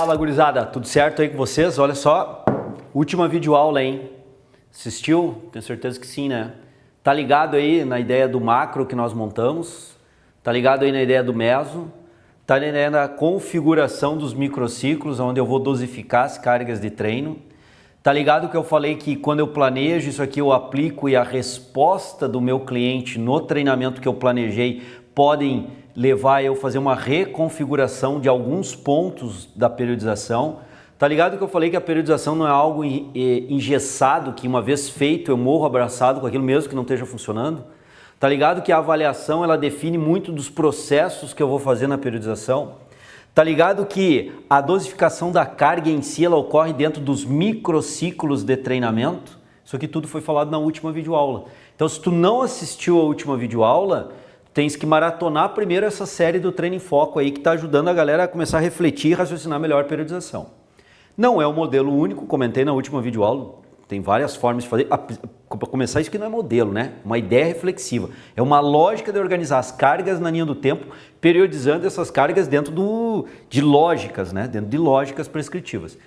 Fala, gurizada, tudo certo aí com vocês? Olha só, última videoaula, hein? Assistiu? Tenho certeza que sim, né? Tá ligado aí na ideia do macro que nós montamos? Tá ligado aí na ideia do meso? Tá na ideia da configuração dos microciclos, onde eu vou dosificar as cargas de treino? Tá ligado que eu falei que quando eu planejo isso aqui eu aplico e a resposta do meu cliente no treinamento que eu planejei podem levar eu a fazer uma reconfiguração de alguns pontos da periodização. Tá ligado que eu falei que a periodização não é algo engessado, que uma vez feito eu morro abraçado com aquilo mesmo que não esteja funcionando? Tá ligado que a avaliação ela define muito dos processos que eu vou fazer na periodização? Tá ligado que a dosificação da carga em si ela ocorre dentro dos microciclos de treinamento? Isso aqui tudo foi falado na última videoaula. Então se tu não assistiu a última videoaula, tens que maratonar primeiro essa série do Treino em Foco aí que está ajudando a galera a começar a refletir e raciocinar melhor a periodização. Não é o modelo único, comentei na última videoaula, tem várias formas de fazer. Para começar, isso que não é modelo, né? Uma ideia reflexiva. É uma lógica de organizar as cargas na linha do tempo, periodizando essas cargas dentro de lógicas, né? Dentro de lógicas prescritivas.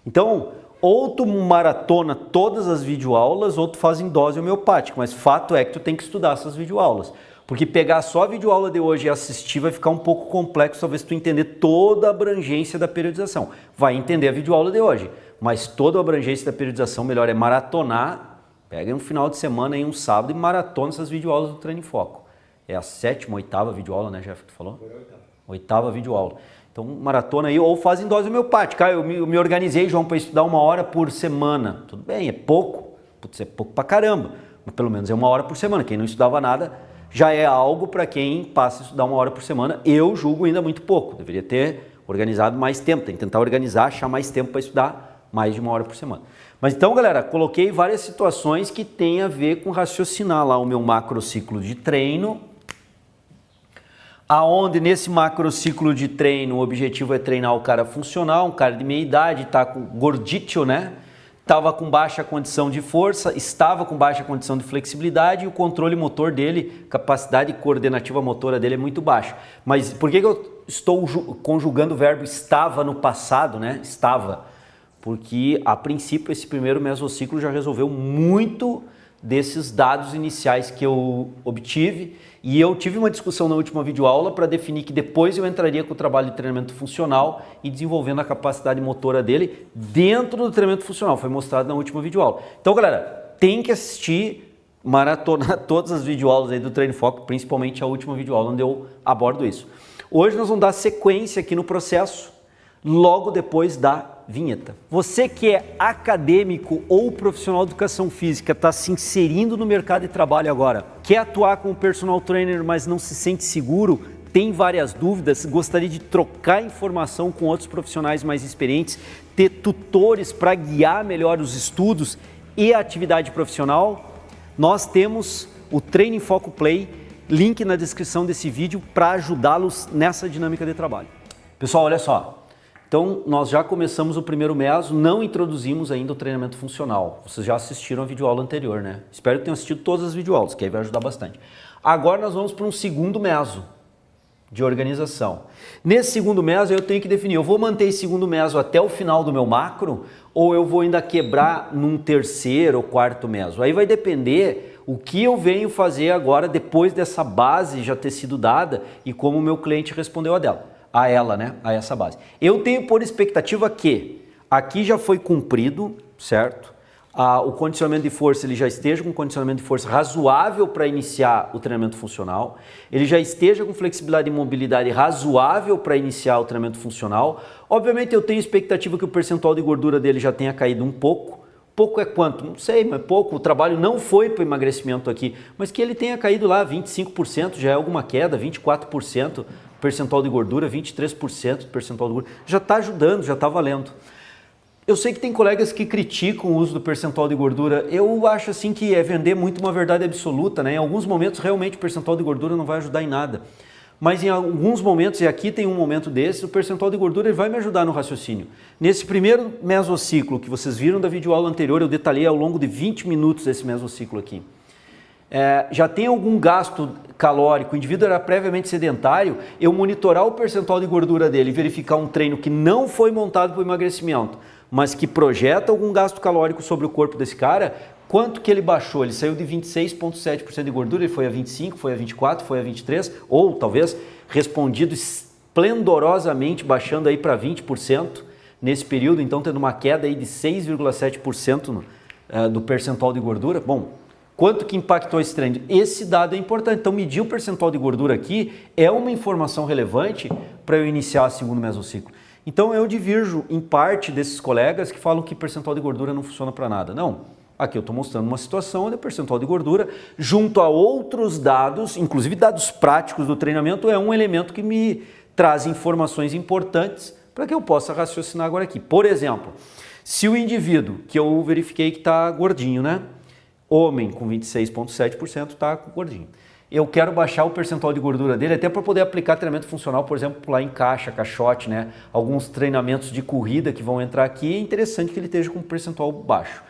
Então, ou tu maratona todas as videoaulas ou tu faz em dose homeopática, mas fato é que tu tem que estudar essas videoaulas. Porque pegar só a videoaula de hoje e assistir vai ficar um pouco complexo, talvez tu entender toda a abrangência da periodização. Vai entender a videoaula de hoje, mas toda a abrangência da periodização, melhor é maratonar, pega um final de semana aí, um sábado e maratona essas videoaulas do Treino em Foco. É a 7ª, 8ª videoaula, né, Jeff, que tu falou? 8ª videoaula. Então maratona aí ou faz em dose homeopática. Eu me organizei, João, para estudar 1 hora por semana. Tudo bem, é pouco, putz, é pouco pra caramba, mas pelo menos é 1 hora por semana. Quem não estudava nada já é algo para quem passa a estudar 1 hora por semana. Eu julgo ainda muito pouco, deveria ter organizado mais tempo, tem que tentar organizar, achar mais tempo para estudar mais de 1 hora por semana. Mas então, galera, coloquei várias situações que tem a ver com raciocinar lá o meu macrociclo de treino, aonde nesse macrociclo de treino o objetivo é treinar o cara funcional, um cara de meia idade, tá com gordito, né? Estava com baixa condição de força, estava com baixa condição de flexibilidade e o controle motor dele, capacidade coordenativa motora dele é muito baixa. Mas por que eu estou conjugando o verbo estava no passado, né? Estava. Porque a princípio esse primeiro mesociclo já resolveu muito desses dados iniciais que eu obtive e eu tive uma discussão na última videoaula para definir que depois eu entraria com o trabalho de treinamento funcional e desenvolvendo a capacidade motora dele dentro do treinamento funcional, foi mostrado na última videoaula. Então, galera, tem que assistir, maratonar todas as videoaulas aí do Treino em Foco, principalmente a última videoaula onde eu abordo isso. Hoje nós vamos dar sequência aqui no processo, logo depois da vinheta. Você que é acadêmico ou profissional de educação física, está se inserindo no mercado de trabalho agora, quer atuar como personal trainer, mas não se sente seguro, tem várias dúvidas, gostaria de trocar informação com outros profissionais mais experientes, ter tutores para guiar melhor os estudos e a atividade profissional, nós temos o Treino em Foco Play, link na descrição desse vídeo para ajudá-los nessa dinâmica de trabalho. Pessoal, olha só. Então, nós já começamos o primeiro meso, não introduzimos ainda o treinamento funcional. Vocês já assistiram a videoaula anterior, né? Espero que tenham assistido todas as videoaulas, que aí vai ajudar bastante. Agora nós vamos para um segundo meso de organização. Nesse segundo meso eu tenho que definir, eu vou manter esse segundo meso até o final do meu macro ou eu vou ainda quebrar num terceiro ou quarto meso? Aí vai depender o que eu venho fazer agora depois dessa base já ter sido dada e como o meu cliente respondeu a ela, né? A essa base. Eu tenho por expectativa que aqui já foi cumprido, certo? O condicionamento de força, ele já esteja com um condicionamento de força razoável para iniciar o treinamento funcional, ele já esteja com flexibilidade e mobilidade razoável para iniciar o treinamento funcional. Obviamente eu tenho expectativa que o percentual de gordura dele já tenha caído um pouco. Pouco é quanto? Não sei, mas pouco. O trabalho não foi para o emagrecimento aqui, mas que ele tenha caído lá 25%, já é alguma queda, 24%. Percentual de gordura, 23% percentual de gordura, já está ajudando, já está valendo. Eu sei que tem colegas que criticam o uso do percentual de gordura, eu acho assim que é vender muito uma verdade absoluta, né? Em alguns momentos realmente o percentual de gordura não vai ajudar em nada, mas em alguns momentos, e aqui tem um momento desse, o percentual de gordura ele vai me ajudar no raciocínio. Nesse primeiro mesociclo que vocês viram da videoaula anterior, eu detalhei ao longo de 20 minutos esse mesociclo aqui. já tem algum gasto calórico, o indivíduo era previamente sedentário, eu monitorar o percentual de gordura dele e verificar um treino que não foi montado para o emagrecimento, mas que projeta algum gasto calórico sobre o corpo desse cara, quanto que ele baixou? Ele saiu de 26,7% de gordura, ele foi a 25%, foi a 24%, foi a 23%, ou talvez respondido esplendorosamente, baixando aí para 20% nesse período, então tendo uma queda aí de 6,7% do percentual de gordura. Bom, quanto que impactou esse treino? Esse dado é importante. Então, medir o percentual de gordura aqui é uma informação relevante para eu iniciar o segundo mesociclo. Então, eu divirjo em parte desses colegas que falam que percentual de gordura não funciona para nada. Não. Aqui eu estou mostrando uma situação onde o percentual de gordura, junto a outros dados, inclusive dados práticos do treinamento, é um elemento que me traz informações importantes para que eu possa raciocinar agora aqui. Por exemplo, se o indivíduo que eu verifiquei que está gordinho, né? Homem com 26,7% está gordinho. Eu quero baixar o percentual de gordura dele até para poder aplicar treinamento funcional, por exemplo, lá em caixa, caixote, né? Alguns treinamentos de corrida que vão entrar aqui, é interessante que ele esteja com um percentual baixo.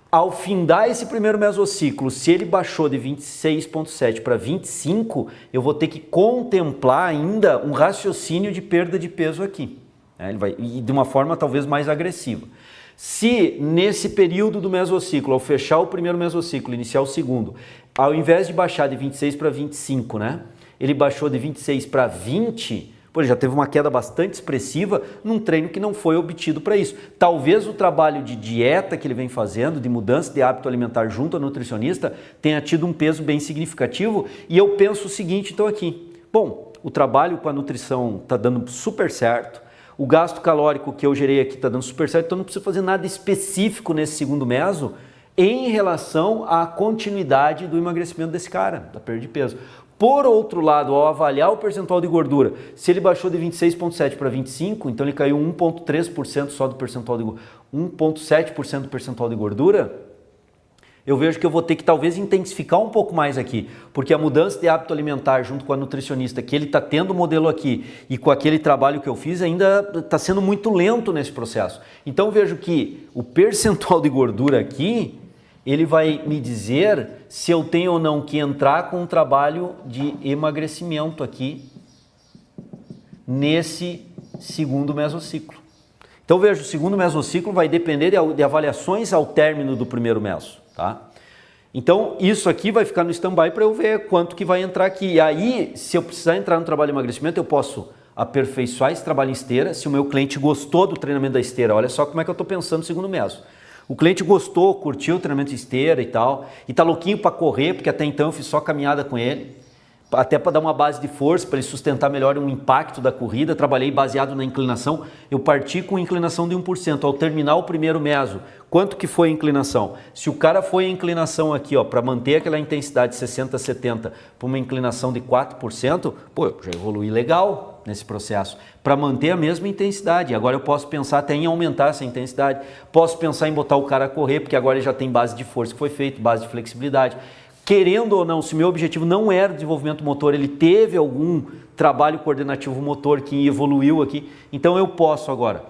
Ao findar esse primeiro mesociclo, se ele baixou de 26,7 para 25, eu vou ter que contemplar ainda um raciocínio de perda de peso aqui. Ele vai, e de uma forma talvez mais agressiva. Se nesse período do mesociclo, ao fechar o primeiro mesociclo, iniciar o segundo, ao invés de baixar de 26 para 25, né, ele baixou de 26 para 20, pô, ele já teve uma queda bastante expressiva num treino que não foi obtido para isso. Talvez o trabalho de dieta que ele vem fazendo, de mudança de hábito alimentar junto ao nutricionista, tenha tido um peso bem significativo, e eu penso o seguinte então aqui, bom, o trabalho com a nutrição está dando super certo, o gasto calórico que eu gerei aqui está dando super certo, então não preciso fazer nada específico nesse segundo meso em relação à continuidade do emagrecimento desse cara, da perda de peso. Por outro lado, ao avaliar o percentual de gordura, se ele baixou de 26,7 para 25, então ele caiu 1,3% só do percentual de gordura, 1,7% do percentual de gordura, eu vejo que eu vou ter que talvez intensificar um pouco mais aqui, porque a mudança de hábito alimentar junto com a nutricionista, que ele está tendo o modelo aqui e com aquele trabalho que eu fiz, ainda está sendo muito lento nesse processo. Então eu vejo que o percentual de gordura aqui, ele vai me dizer se eu tenho ou não que entrar com um trabalho de emagrecimento aqui nesse segundo mesociclo. Então veja, o segundo mesociclo vai depender de avaliações ao término do primeiro meso, tá? Então isso aqui vai ficar no stand-by para eu ver quanto que vai entrar aqui. E aí, se eu precisar entrar no trabalho de emagrecimento, eu posso aperfeiçoar esse trabalho em esteira. Se o meu cliente gostou do treinamento da esteira, olha só como é que eu estou pensando no segundo meso. O cliente gostou, curtiu o treinamento de esteira e tal, e tá louquinho para correr, porque até então eu fiz só caminhada com ele, até para dar uma base de força, para ele sustentar melhor o impacto da corrida. Trabalhei baseado na inclinação, eu parti com inclinação de 1%. Ao terminar o primeiro meso, quanto que foi a inclinação? Se o cara foi a inclinação aqui, ó, para manter aquela intensidade 60, 70, para uma inclinação de 4%, pô, eu já evolui legal nesse processo, para manter a mesma intensidade. Agora eu posso pensar até em aumentar essa intensidade, posso pensar em botar o cara a correr, porque agora ele já tem base de força que foi feito, base de flexibilidade. Querendo ou não, se meu objetivo não era desenvolvimento motor, ele teve algum trabalho coordenativo motor que evoluiu aqui, então eu posso agora,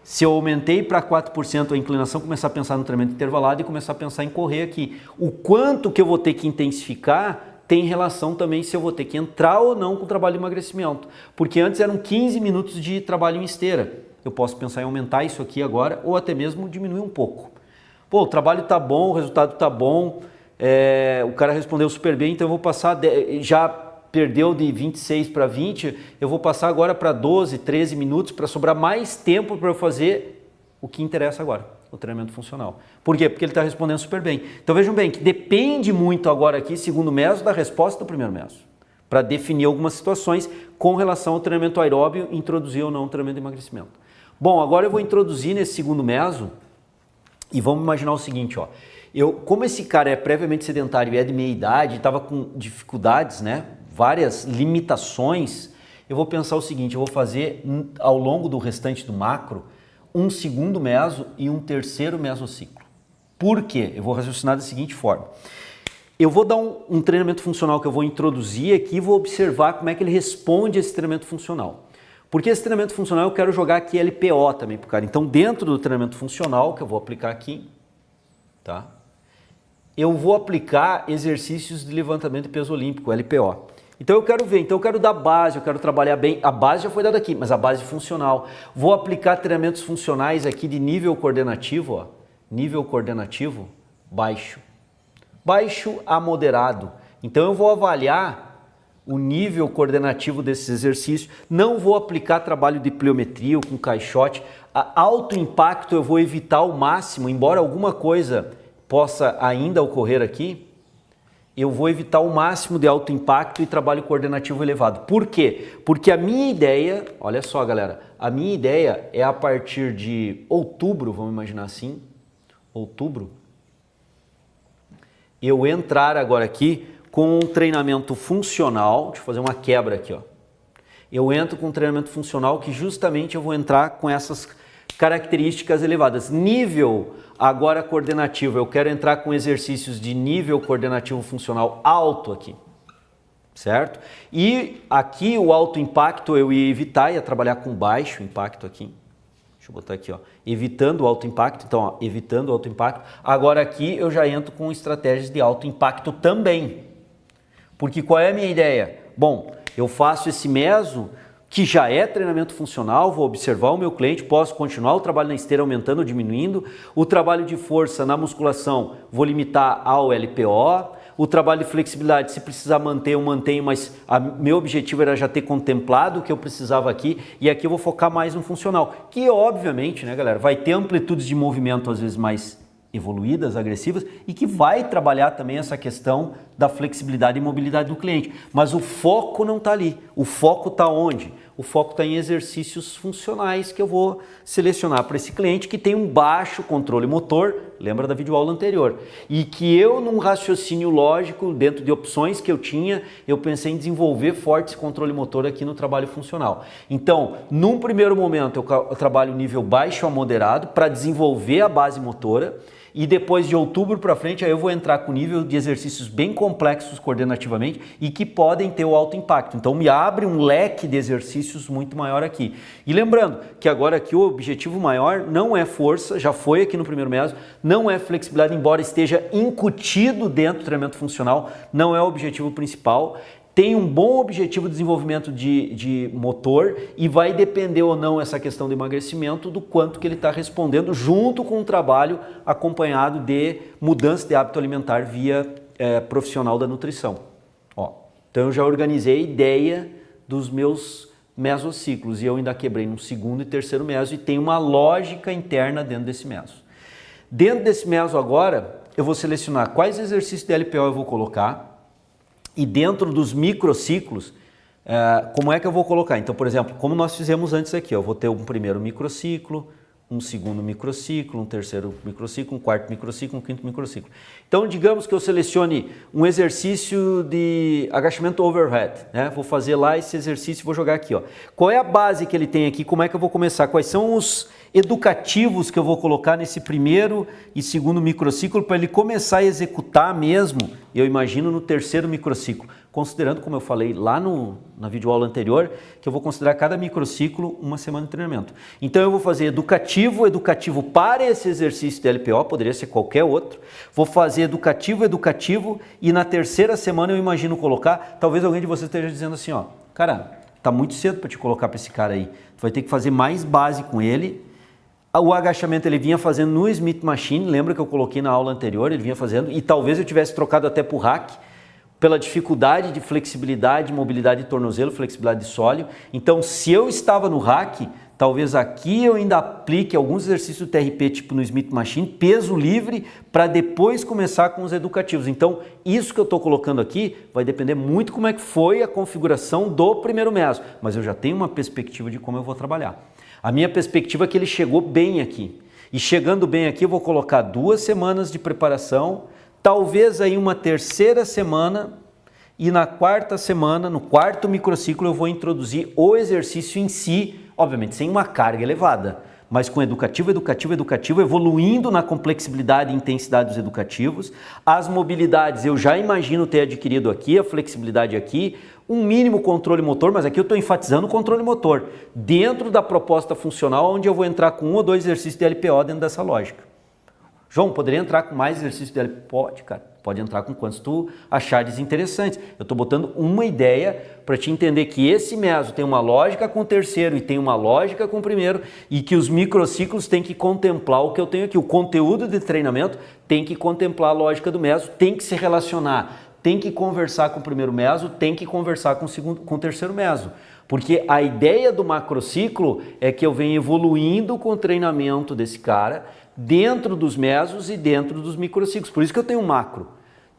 se eu aumentei para 4% a inclinação, começar a pensar no treinamento intervalado e começar a pensar em correr aqui. O quanto que eu vou ter que intensificar tem relação também se eu vou ter que entrar ou não com o trabalho de emagrecimento, porque antes eram 15 minutos de trabalho em esteira. Eu posso pensar em aumentar isso aqui agora ou até mesmo diminuir um pouco. Pô, o trabalho está bom, o resultado está bom, o cara respondeu super bem, então eu vou passar, já perdeu de 26 para 20, eu vou passar agora para 12, 13 minutos para sobrar mais tempo para eu fazer o que interessa agora, o treinamento funcional. Por quê? Porque ele está respondendo super bem. Então vejam bem que depende muito agora aqui, segundo meso, da resposta do primeiro meso, para definir algumas situações com relação ao treinamento aeróbio, introduzir ou não o treinamento de emagrecimento. Bom, agora eu vou introduzir nesse segundo meso e vamos imaginar o seguinte, ó. Como esse cara é previamente sedentário e é de meia idade, estava com dificuldades, né? Várias limitações, eu vou pensar o seguinte, eu vou fazer ao longo do restante do macro um segundo meso e um terceiro mesociclo. Por quê? Eu vou raciocinar da seguinte forma. Eu vou dar um treinamento funcional que eu vou introduzir aqui e vou observar como é que ele responde a esse treinamento funcional. Porque esse treinamento funcional eu quero jogar aqui LPO também para o cara. Então dentro do treinamento funcional que eu vou aplicar aqui, tá? eu vou aplicar exercícios de levantamento de peso olímpico, LPO. Então eu quero ver, então eu quero dar base, eu quero trabalhar bem. A base já foi dada aqui, mas a base funcional. Vou aplicar treinamentos funcionais aqui de nível coordenativo, ó. Nível coordenativo baixo. Baixo a moderado. Então eu vou avaliar o nível coordenativo desses exercícios. Não vou aplicar trabalho de pliometria ou com caixote. A alto impacto eu vou evitar ao máximo, embora alguma coisa possa ainda ocorrer aqui, eu vou evitar o máximo de alto impacto e trabalho coordenativo elevado. Por quê? Porque a minha ideia, olha só galera, a minha ideia é a partir de outubro, vamos imaginar assim, outubro, eu entrar agora aqui com um treinamento funcional, deixa eu fazer uma quebra aqui, ó. Eu entro com um treinamento funcional que justamente eu vou entrar com essas características elevadas. Nível agora coordenativo, eu quero entrar com exercícios de nível coordenativo funcional alto aqui, certo? E aqui o alto impacto eu ia evitar, ia trabalhar com baixo impacto aqui. Deixa eu botar aqui, ó, evitando o alto impacto, então, ó, evitando o alto impacto. Agora aqui eu já entro com estratégias de alto impacto também. Porque qual é a minha ideia? Bom, eu faço esse meso, que já é treinamento funcional, vou observar o meu cliente, posso continuar o trabalho na esteira aumentando ou diminuindo, o trabalho de força na musculação vou limitar ao LPO, o trabalho de flexibilidade, se precisar manter, eu mantenho, mas meu objetivo era já ter contemplado o que eu precisava aqui, e aqui eu vou focar mais no funcional, que obviamente, né galera, vai ter amplitudes de movimento às vezes mais evoluídas, agressivas, e que vai trabalhar também essa questão da flexibilidade e mobilidade do cliente. Mas o foco não está ali. O foco está onde? O foco está em exercícios funcionais que eu vou selecionar para esse cliente que tem um baixo controle motor, lembra da videoaula anterior, e que eu, num raciocínio lógico, dentro de opções que eu tinha, eu pensei em desenvolver forte esse controle motor aqui no trabalho funcional. Então, num primeiro momento, eu trabalho nível baixo a moderado para desenvolver a base motora, e depois de outubro para frente, aí eu vou entrar com nível de exercícios bem complexos coordenativamente e que podem ter o alto impacto. Então me abre um leque de exercícios muito maior aqui. E lembrando que agora aqui o objetivo maior não é força, já foi aqui no primeiro meso, não é flexibilidade, embora esteja incutido dentro do treinamento funcional, não é o objetivo principal. Tem um bom objetivo de desenvolvimento de motor e vai depender ou não essa questão de emagrecimento do quanto que ele está respondendo junto com um trabalho acompanhado de mudança de hábito alimentar via profissional da nutrição. Ó, então eu já organizei a ideia dos meus mesociclos e eu ainda quebrei no segundo e terceiro meso e tem uma lógica interna dentro desse meso. Dentro desse meso agora eu vou selecionar quais exercícios de LPO eu vou colocar. E dentro dos microciclos, como é que eu vou colocar? Então, por exemplo, como nós fizemos antes aqui, eu vou ter um primeiro microciclo, um segundo microciclo, um terceiro microciclo, um quarto microciclo, um quinto microciclo. Então, digamos que eu selecione um exercício de agachamento overhead, né? Vou fazer lá esse exercício e vou jogar aqui, ó. Qual é a base que ele tem aqui? Como é que eu vou começar? Quais são os educativos que eu vou colocar nesse primeiro e segundo microciclo para ele começar a executar mesmo, eu imagino, no terceiro microciclo, considerando, como eu falei lá na videoaula anterior, que eu vou considerar cada microciclo uma semana de treinamento. Então eu vou fazer educativo para esse exercício de LPO, poderia ser qualquer outro, vou fazer educativo e na terceira semana eu imagino colocar, talvez alguém de vocês esteja dizendo assim, ó, cara, tá muito cedo para te colocar para esse cara aí, tu vai ter que fazer mais base com ele. O agachamento ele vinha fazendo no Smith Machine, lembra que eu coloquei na aula anterior, ele vinha fazendo, e talvez eu tivesse trocado até por hack, pela dificuldade de flexibilidade, mobilidade de tornozelo, flexibilidade de sólio. Então, se eu estava no hack, talvez aqui eu ainda aplique alguns exercícios do TRP, tipo no Smith Machine, peso livre, para depois começar com os educativos. Então, isso que eu estou colocando aqui vai depender muito como é que foi a configuração do primeiro meso, mas eu já tenho uma perspectiva de como eu vou trabalhar. A minha perspectiva é que ele chegou bem aqui. E chegando bem aqui, eu vou colocar 2 semanas de preparação, talvez aí uma terceira semana, e na quarta semana, no quarto microciclo, eu vou introduzir o exercício em si, obviamente sem uma carga elevada, mas com educativo, evoluindo na complexibilidade e intensidade dos educativos. As mobilidades eu já imagino ter adquirido aqui, a flexibilidade aqui, um mínimo controle motor, mas aqui eu estou enfatizando o controle motor, dentro da proposta funcional, onde eu vou entrar com 1 ou 2 exercícios de LPO dentro dessa lógica. João, poderia entrar com mais exercício dele? Pode, cara. Pode entrar com quantos tu achares interessantes. Eu estou botando uma ideia para te entender que esse meso tem uma lógica com o terceiro e tem uma lógica com o primeiro e que os microciclos têm que contemplar o que eu tenho aqui. O conteúdo de treinamento tem que contemplar a lógica do meso, tem que se relacionar, tem que conversar com o primeiro meso, tem que conversar com o terceiro meso. Porque a ideia do macrociclo é que eu venho evoluindo com o treinamento desse cara dentro dos mesos e dentro dos microciclos. Por isso que eu tenho um macro.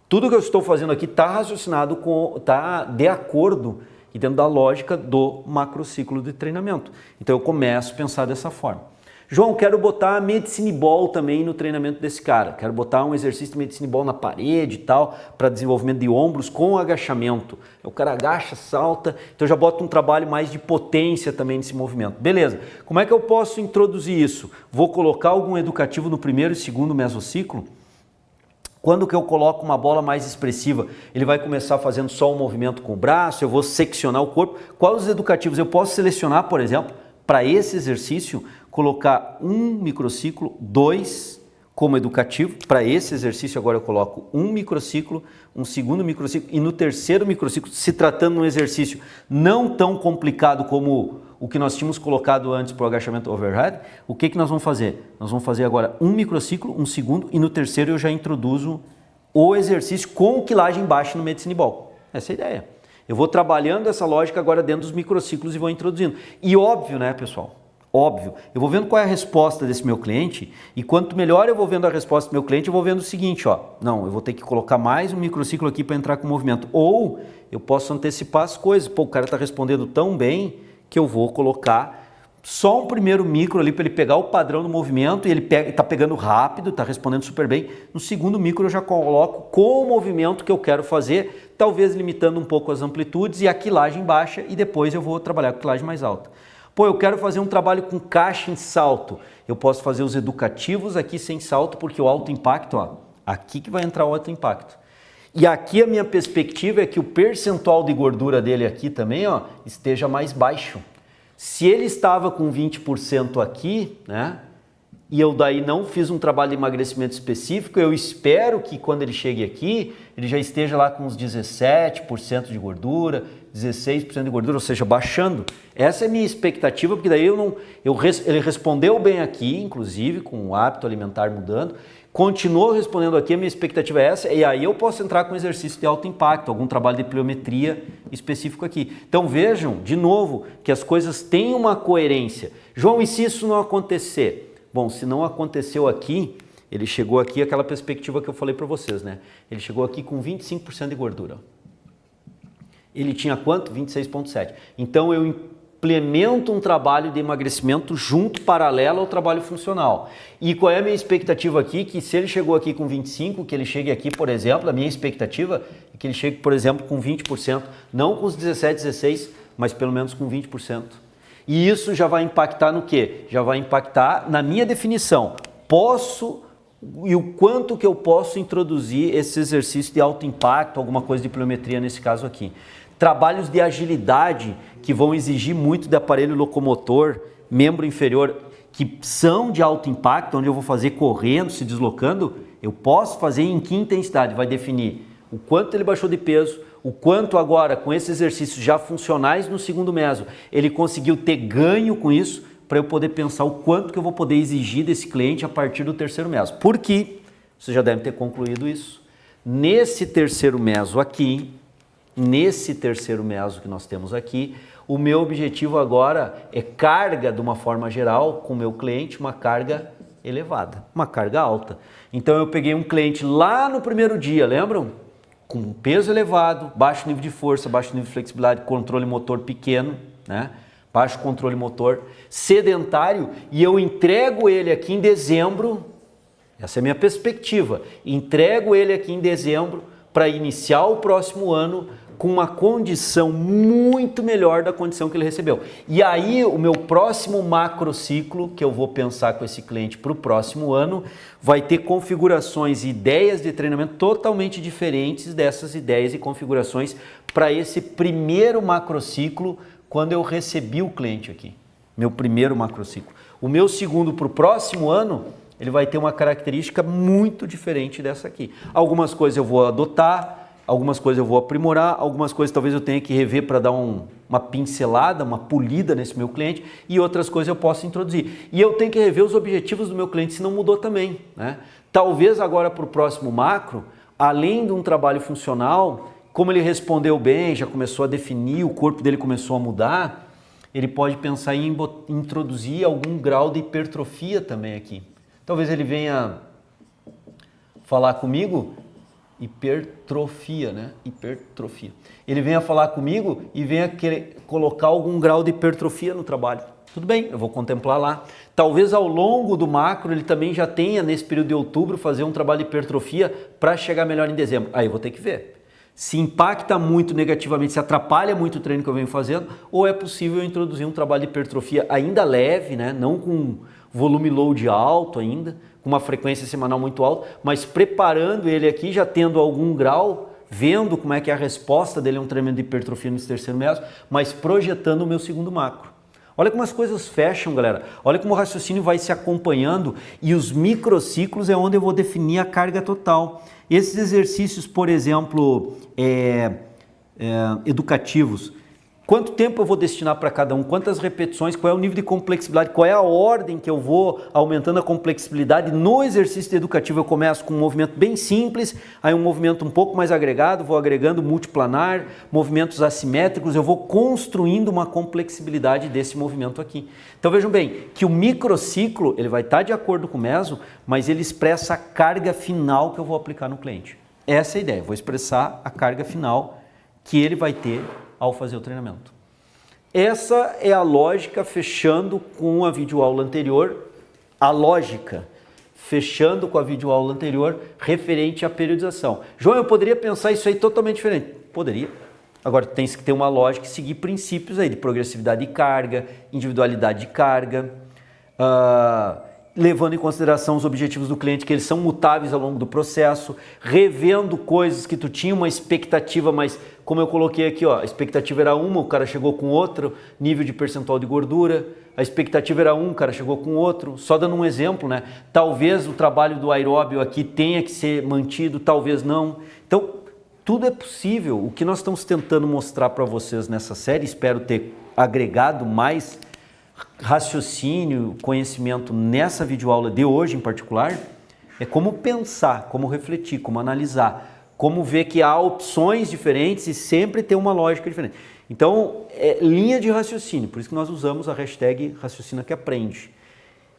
Tudo que eu estou fazendo aqui está raciocinado está de acordo e dentro da lógica do macrociclo de treinamento. Então eu começo a pensar dessa forma. João, quero botar medicine ball também no treinamento desse cara. Quero botar um exercício de medicine ball na parede e tal, para desenvolvimento de ombros com agachamento. O cara agacha, salta, então eu já boto um trabalho mais de potência também nesse movimento. Beleza, como é que eu posso introduzir isso? Vou colocar algum educativo no primeiro e segundo mesociclo? Quando que eu coloco uma bola mais expressiva, ele vai começar fazendo só um movimento com o braço, eu vou seccionar o corpo. Quais os educativos? Eu posso selecionar, por exemplo, para esse exercício, colocar um microciclo, 2 como educativo. Para esse exercício agora eu coloco um microciclo, um segundo microciclo e no terceiro microciclo, se tratando de um exercício não tão complicado como o que nós tínhamos colocado antes para o agachamento overhead, o que nós vamos fazer? Nós vamos fazer agora um microciclo, um segundo e no terceiro eu já introduzo o exercício com quilagem baixa no medicine ball. Essa é a ideia. Eu vou trabalhando essa lógica agora dentro dos microciclos e vou introduzindo. E óbvio, né, pessoal? Óbvio. Eu vou vendo qual é a resposta desse meu cliente e quanto melhor eu vou vendo a resposta do meu cliente, eu vou vendo o seguinte, ó. Não, eu vou ter que colocar mais um microciclo aqui para entrar com o movimento. Ou eu posso antecipar as coisas. Pô, o cara está respondendo tão bem que eu vou colocar só um primeiro micro ali para ele pegar o padrão do movimento e ele está pegando rápido, está respondendo super bem. No segundo micro eu já coloco com o movimento que eu quero fazer, talvez limitando um pouco as amplitudes e a quilagem baixa e depois eu vou trabalhar com quilagem mais alta. Pô, eu quero fazer um trabalho com caixa em salto. Eu posso fazer os educativos aqui sem salto porque o alto impacto, ó, aqui que vai entrar o alto impacto. E aqui a minha perspectiva é que o percentual de gordura dele aqui também, ó, esteja mais baixo. Se ele estava com 20% aqui, né, e eu daí não fiz um trabalho de emagrecimento específico, eu espero que quando ele chegue aqui, ele já esteja lá com uns 17% de gordura, 16% de gordura, ou seja, baixando. Essa é a minha expectativa, porque daí ele respondeu bem aqui, inclusive, com o hábito alimentar mudando, continuou respondendo aqui, a minha expectativa é essa, e aí eu posso entrar com exercício de alto impacto, algum trabalho de pliometria específico aqui. Então vejam, de novo, que as coisas têm uma coerência. João, e se isso não acontecer? Bom, se não aconteceu aqui, ele chegou aqui, aquela perspectiva que eu falei para vocês, né? Ele chegou aqui com 25% de gordura. Ele tinha quanto? 26,7%. Então eu implemento um trabalho de emagrecimento junto, paralelo ao trabalho funcional. E qual é a minha expectativa aqui? Que se ele chegou aqui com 25%, que ele chegue aqui, por exemplo, a minha expectativa é que ele chegue, por exemplo, com 20%, não com os 17%, 16%, mas pelo menos com 20%. E isso já vai impactar no quê? Já vai impactar na minha definição. E o quanto que eu posso introduzir esse exercício de alto impacto, alguma coisa de pliometria nesse caso aqui. Trabalhos de agilidade que vão exigir muito de aparelho locomotor, membro inferior, que são de alto impacto, onde eu vou fazer correndo, se deslocando, eu posso fazer em que intensidade? Vai definir o quanto ele baixou de peso, o quanto agora, com esses exercícios já funcionais no segundo meso, ele conseguiu ter ganho com isso, para eu poder pensar o quanto que eu vou poder exigir desse cliente a partir do terceiro meso. Porque, vocês já devem ter concluído isso, nesse terceiro meso aqui, nesse terceiro meso que nós temos aqui, o meu objetivo agora é carga de uma forma geral com o meu cliente, uma carga elevada, uma carga alta. Então eu peguei um cliente lá no primeiro dia, lembram? Com peso elevado, baixo nível de força, baixo nível de flexibilidade, controle motor pequeno, né? Baixo controle motor, sedentário, e eu entrego ele aqui em dezembro, essa é a minha perspectiva, entrego ele aqui em dezembro para iniciar o próximo ano com uma condição muito melhor da condição que ele recebeu. E aí o meu próximo macrociclo que eu vou pensar com esse cliente para o próximo ano vai ter configurações e ideias de treinamento totalmente diferentes dessas ideias e configurações para esse primeiro macrociclo quando eu recebi o cliente aqui, meu primeiro macrociclo. O meu segundo para o próximo ano, ele vai ter uma característica muito diferente dessa aqui. Algumas coisas eu vou adotar, algumas coisas eu vou aprimorar, algumas coisas talvez eu tenha que rever para dar uma pincelada, uma polida nesse meu cliente, e outras coisas eu posso introduzir. E eu tenho que rever os objetivos do meu cliente, se não mudou também, né? Talvez agora para o próximo macro, além de um trabalho funcional, como ele respondeu bem, já começou a definir, o corpo dele começou a mudar, ele pode pensar em introduzir algum grau de hipertrofia também aqui. Talvez ele venha falar comigo, hipertrofia, né? Hipertrofia. Ele venha falar comigo e venha querer colocar algum grau de hipertrofia no trabalho. Tudo bem, eu vou contemplar lá. Talvez ao longo do macro ele também já tenha, nesse período de outubro, fazer um trabalho de hipertrofia para chegar melhor em dezembro. Aí eu vou ter que ver. Se impacta muito negativamente, se atrapalha muito o treino que eu venho fazendo, ou é possível eu introduzir um trabalho de hipertrofia ainda leve, né? Não com volume load alto ainda, com uma frequência semanal muito alta, mas preparando ele aqui, já tendo algum grau, vendo como é que é a resposta dele a um treinamento de hipertrofia nesse terceiro mês, mas projetando o meu segundo macro. Olha como as coisas fecham, galera. Olha como o raciocínio vai se acompanhando e os microciclos é onde eu vou definir a carga total. Esses exercícios, por exemplo, educativos, quanto tempo eu vou destinar para cada um, quantas repetições, qual é o nível de complexibilidade, qual é a ordem que eu vou aumentando a complexibilidade. No exercício educativo eu começo com um movimento bem simples, aí um movimento um pouco mais agregado, vou agregando multiplanar, movimentos assimétricos, eu vou construindo uma complexibilidade desse movimento aqui. Então vejam bem, que o microciclo ele vai estar de acordo com o meso, mas ele expressa a carga final que eu vou aplicar no cliente. Essa é a ideia, eu vou expressar a carga final que ele vai ter ao fazer o treinamento. Essa é a lógica fechando com a videoaula anterior, a lógica fechando com a videoaula anterior referente à periodização. João, eu poderia pensar isso aí totalmente diferente? Poderia. Agora tem que ter uma lógica e seguir princípios aí de progressividade de carga, individualidade de carga, levando em consideração os objetivos do cliente, que eles são mutáveis ao longo do processo, revendo coisas que tu tinha uma expectativa, mas como eu coloquei aqui, ó, a expectativa era uma, o cara chegou com outro nível de percentual de gordura, a expectativa era um, o cara chegou com outro, só dando um exemplo, né? Talvez o trabalho do aeróbio aqui tenha que ser mantido, talvez não. Então, tudo é possível. O que nós estamos tentando mostrar para vocês nessa série, espero ter agregado mais raciocínio, conhecimento nessa videoaula de hoje em particular, é como pensar, como refletir, como analisar, como ver que há opções diferentes e sempre ter uma lógica diferente. Então, é linha de raciocínio, por isso que nós usamos a hashtag Raciocina que Aprende.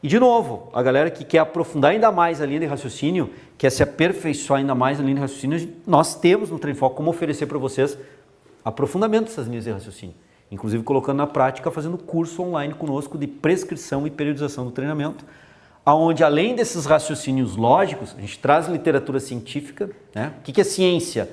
E de novo, a galera que quer aprofundar ainda mais a linha de raciocínio, quer se aperfeiçoar ainda mais na linha de raciocínio, nós temos no Treino Foco como oferecer para vocês aprofundamento dessas linhas de raciocínio. Inclusive colocando na prática, fazendo curso online conosco de prescrição e periodização do treinamento, onde além desses raciocínios lógicos, a gente traz literatura científica, né? O que é ciência?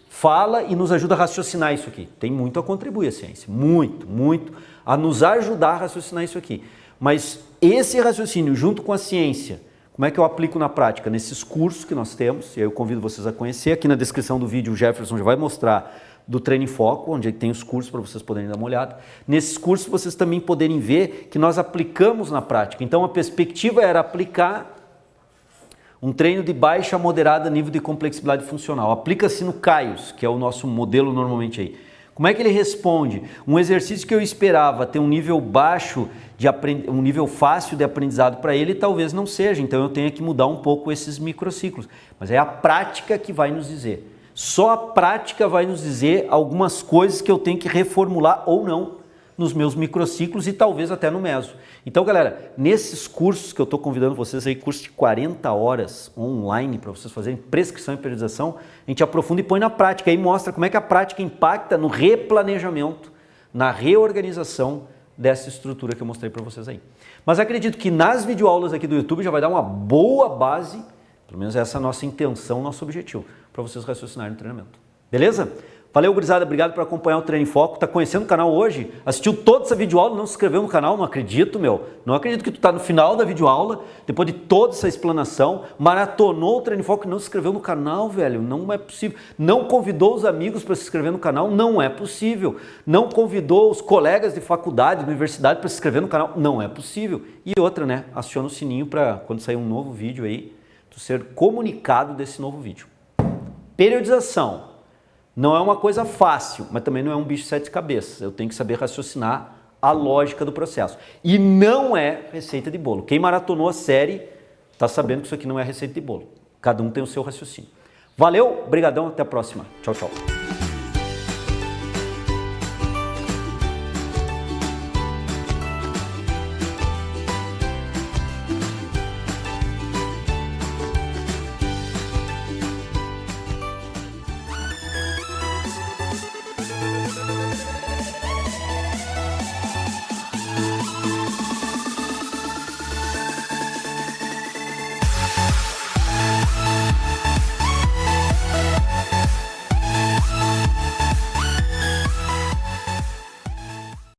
Fala e nos ajuda a raciocinar isso aqui. Tem muito a contribuir a ciência, muito, muito a nos ajudar a raciocinar isso aqui. Mas esse raciocínio junto com a ciência, como é que eu aplico na prática? Nesses cursos que nós temos, e aí eu convido vocês a conhecer, aqui na descrição do vídeo o Jefferson já vai mostrar do Treino em Foco, onde tem os cursos para vocês poderem dar uma olhada. Nesses cursos vocês também poderem ver que nós aplicamos na prática. Então a perspectiva era aplicar um treino de baixa a moderada nível de complexibilidade funcional. Aplica-se no CAIOS, que é o nosso modelo normalmente aí. Como é que ele responde? Um exercício que eu esperava ter um nível baixo, um nível fácil de aprendizado para ele, talvez não seja. Então eu tenho que mudar um pouco esses microciclos. Mas é a prática que vai nos dizer. Só a prática vai nos dizer algumas coisas que eu tenho que reformular ou não nos meus microciclos e talvez até no meso. Então, galera, nesses cursos que eu estou convidando vocês aí, curso de 40 horas online para vocês fazerem prescrição e periodização, a gente aprofunda e põe na prática e mostra como é que a prática impacta no replanejamento, na reorganização dessa estrutura que eu mostrei para vocês aí. Mas acredito que nas videoaulas aqui do YouTube já vai dar uma boa base, pelo menos essa é a nossa intenção, nosso objetivo, para vocês raciocinarem no treinamento. Beleza? Valeu, gurizada, obrigado por acompanhar o Treino em Foco. Tá conhecendo o canal hoje? Assistiu toda essa videoaula e não se inscreveu no canal? Não acredito, meu. Não acredito que tu tá no final da videoaula, depois de toda essa explanação, maratonou o Treino em Foco e não se inscreveu no canal, velho. Não é possível. Não convidou os amigos para se inscrever no canal? Não é possível. Não convidou os colegas de faculdade, de universidade para se inscrever no canal? Não é possível. E outra, né? Aciona o sininho para quando sair um novo vídeo aí, tu ser comunicado desse novo vídeo. Periodização. Não é uma coisa fácil, mas também não é um bicho de sete cabeças. Eu tenho que saber raciocinar a lógica do processo. E não é receita de bolo. Quem maratonou a série está sabendo que isso aqui não é receita de bolo. Cada um tem o seu raciocínio. Valeu, brigadão, até a próxima. Tchau, tchau.